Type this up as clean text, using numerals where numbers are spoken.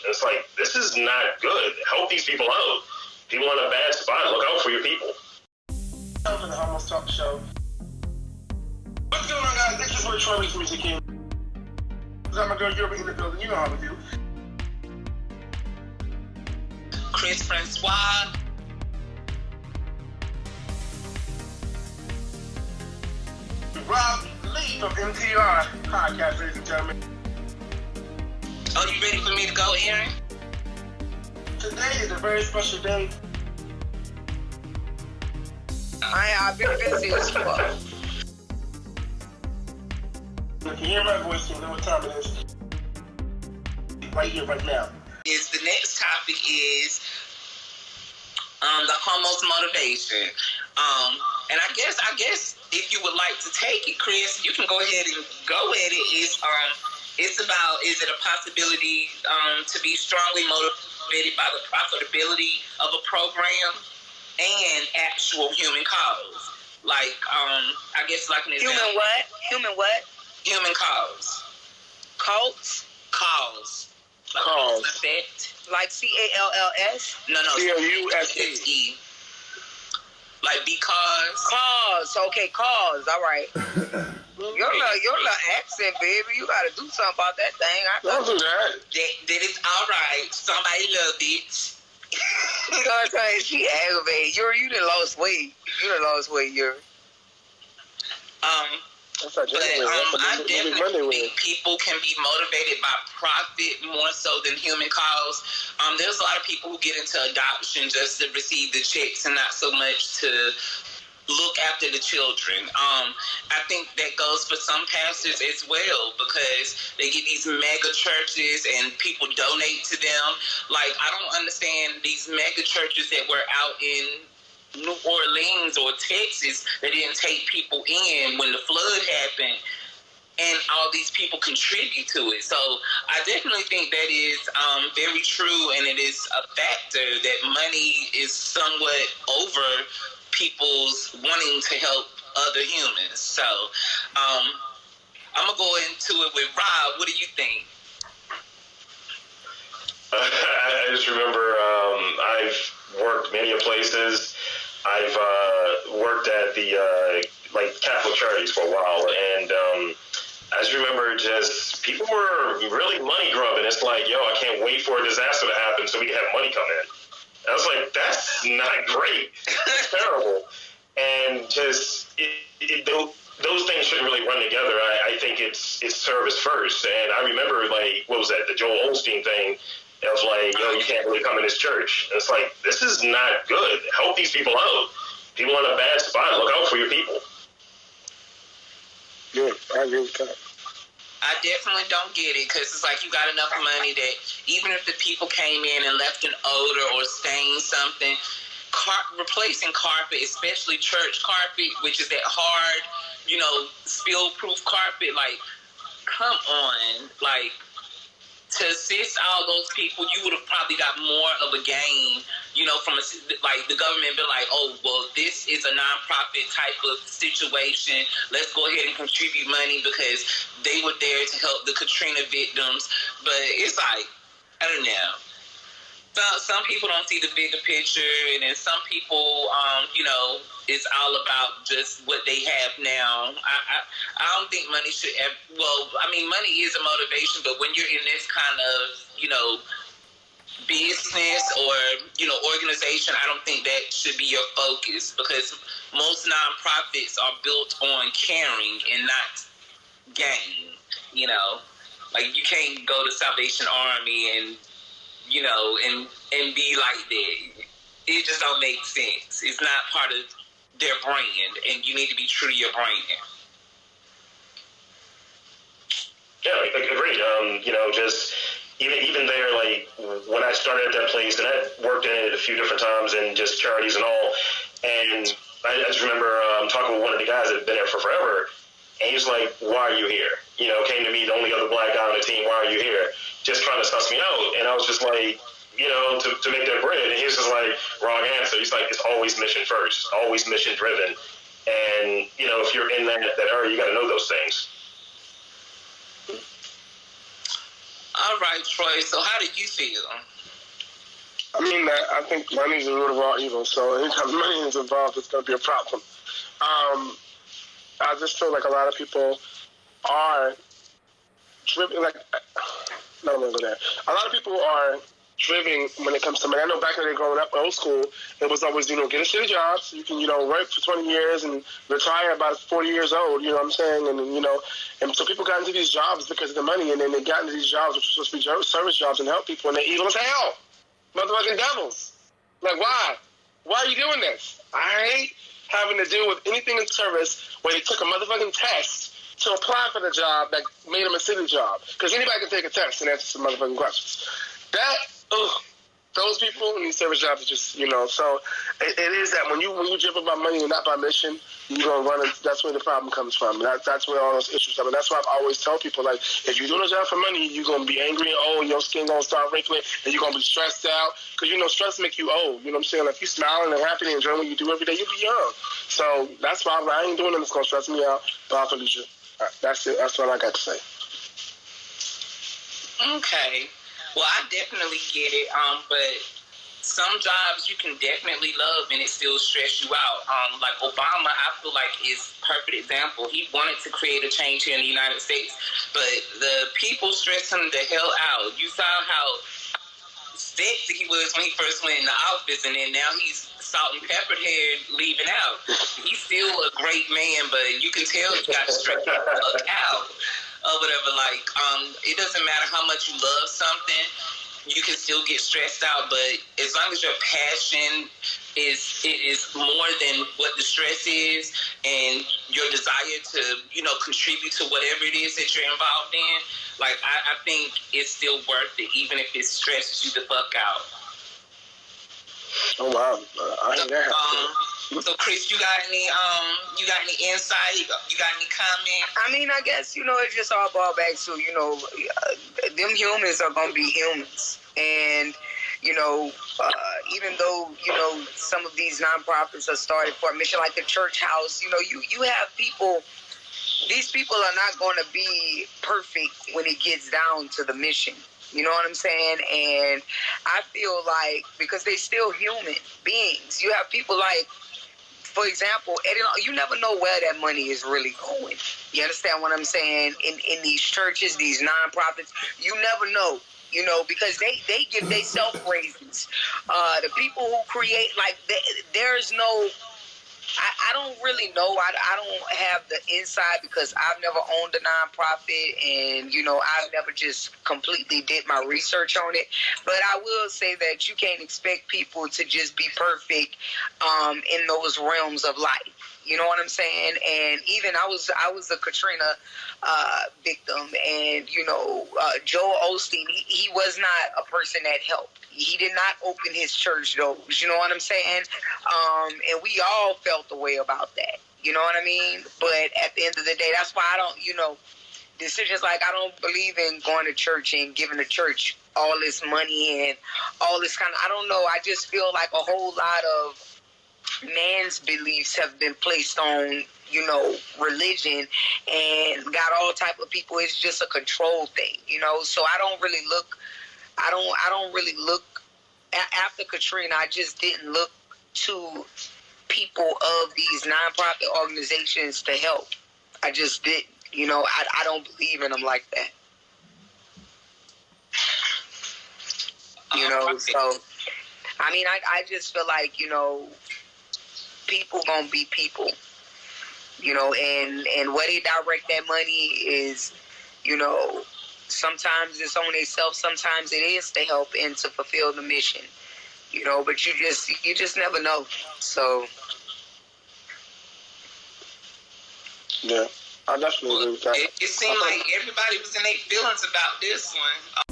And it's like, this is not good. Help these people out. People in a bad spot, look out for your people. Welcome to the Homos Talk Show. What's going on, guys? This is where Troy makes music in. I'm a girl, you're in the building. You know how we do. Chris Francois. Rob Lee from MTR Podcast, ladies and gentlemen. Are you ready for me to go, Aaron? Today is a very special day. I've been busy as fuck. If you hear my voice, you know what time it is. Right here, right now. The next topic is the Homos motivation. And I guess if you would like to take it, Chris, you can go ahead and go at it. It's about, is it a possibility to be strongly motivated by the profitability of a program and actual human cause? Like, I guess like an example. Human what? Human what? Human cause. Cults? Cause. Like Cause. Effect. Like CALLS? No. CLUSE. Like because. Cause. Okay, cause. All right. Your little accent, baby. You gotta do something about that thing. Don't do that. That is all right. Somebody loved it. You know what I'm saying? She aggravated. You done lost weight. Yuri. I definitely think people can be motivated by profit more so than human cause. There's a lot of people who get into adoption just to receive the checks and not so much to look after the children. I think that goes for some pastors as well, because they get these mega churches and people donate to them. Like, I don't understand these mega churches that were out in New Orleans or Texas that didn't take people in when the flood happened, and all these people contribute to it. So I definitely think that is very true, and it is a factor that money is somewhat over people's wanting to help other humans. So I'm gonna go into it with Rob. What do you think? I just remember I've worked many places. I've worked at the Catholic charities for a while, and I just remember just people were really money grubbing. It's like, yo, I can't wait for a disaster to happen so we can have money come in. And I was like, that's not great. It's terrible. And just those things shouldn't really run together. I think it's service first. And I remember, what was that? The Joel Osteen thing. It was like, you can't really come in this church. And it's like, this is not good. Help these people out. People in a bad spot, look out for your people. Yeah, I agree with that. I definitely don't get it, because it's like you got enough money that even if the people came in and left an odor or stained something, replacing carpet, especially church carpet, which is that hard, spill-proof carpet, like, come on, like, to assist all those people, you would have probably got more of a gain, from the government be like, oh, well, this is a nonprofit type of situation. Let's go ahead and contribute money because they were there to help the Katrina victims. But it's like, I don't know. Some people don't see the bigger picture, and then some people, it's all about just what they have now. I don't think money should ever, money is a motivation, but when you're in this kind of, business or, organization, I don't think that should be your focus, because most nonprofits are built on caring and not gain, Like, you can't go to Salvation Army and and be like that. It just don't make sense. It's not part of their brand, and you need to be true to your brand. Yeah, agreed. Just even there, when I started at that place, and I worked in it a few different times, and just charities and all, and I just remember talking with one of the guys that had been there for forever, and he was like, why are you here? Came to me, the only other black guy on the team, why are you here? Just trying to suss me out. And I was just like, to make that bread. And he was just like, wrong answer. He's like, it's always mission first, always mission driven. And, if you're in that area, you got to know those things. All right, Troy. So how do you feel? I mean, I think money is the root of all evil. So anytime money is involved, it's going to be a problem. I just feel like a lot of people are driven. Like, no, I'm going to go there. A lot of people are driven when it comes to money. I know back when they were growing up, old school, it was always, get a shitty job so you can, work for 20 years and retire about 40 years old, you know what I'm saying? And so people got into these jobs because of the money, and then they got into these jobs, which were supposed to be service jobs and help people, and they're evil as hell. Motherfucking devils. Like, why? Why are you doing this? I hate having to deal with anything in service where they took a motherfucking test to apply for the job that made them a city job. Because anybody can take a test and answer some motherfucking questions. Those people in these service jobs are just, so it is that when you jump about money and not by mission, you're going to run it. That's where the problem comes from. That's where all those issues come. And that's why I always tell people, like, if you're doing a job for money, you're going to be angry and old, your skin going to start wrinkling, and you're going to be stressed out. Because, stress make you old. You know what I'm saying? Like, if you smiling and happy and enjoying what you do every day, you'll be young. So that's why I ain't doing nothing that's going to stress me out. But I'll believe you. That's it. That's what I got to say. Okay. Well, I definitely get it, but some jobs you can definitely love and it still stress you out. Like Obama, I feel like is a perfect example. He wanted to create a change here in the United States, but the people stressed him the hell out. You saw how sexy he was when he first went into office, and then now he's salt and pepper haired leaving out. He's still a great man, but you can tell he got stressed the fuck out. Or whatever, like, it doesn't matter how much you love something, you can still get stressed out, but as long as your passion is more than what the stress is, and your desire to, contribute to whatever it is that you're involved in, like, I think it's still worth it, even if it stresses you the fuck out. Oh, wow. I hear that. So Chris, you got any insight? You got any comment? I mean, I guess, it just all ball back to, them humans are going to be humans. And, even though, some of these nonprofits are started for a mission like the church house, you have people, these people are not going to be perfect when it gets down to the mission. You know what I'm saying? And I feel like, because they still human beings, you have people like, for example, you never know where that money is really going. You understand what I'm saying? In these churches, these nonprofits, you never know, because they give they self raises. The people who create, like, there's no, I don't really know. I don't have the inside because I've never owned a nonprofit, and I've never just completely did my research on it. But I will say that you can't expect people to just be perfect in those realms of life. You know what I'm saying? And even I was a Katrina victim, and Joel Osteen, he was not a person that helped. He did not open his church doors. You know what I'm saying? And we all felt the way about that. You know what I mean? But at the end of the day, that's why I don't, decisions like, I don't believe in going to church and giving the church all this money and all this kind of, I don't know. I just feel like a whole lot of man's beliefs have been placed on, religion, and got all type of people. It's just a control thing, so I don't really look after Katrina. I just didn't look to people of these nonprofit organizations to help. I just didn't. I don't believe in them like that. So I mean, I just feel like people gonna be people. And where they direct that money is, sometimes it's on themselves, sometimes it is to help and to fulfill the mission, but you just never know. So yeah, I definitely agree with that. It seemed like everybody was in their feelings about this one.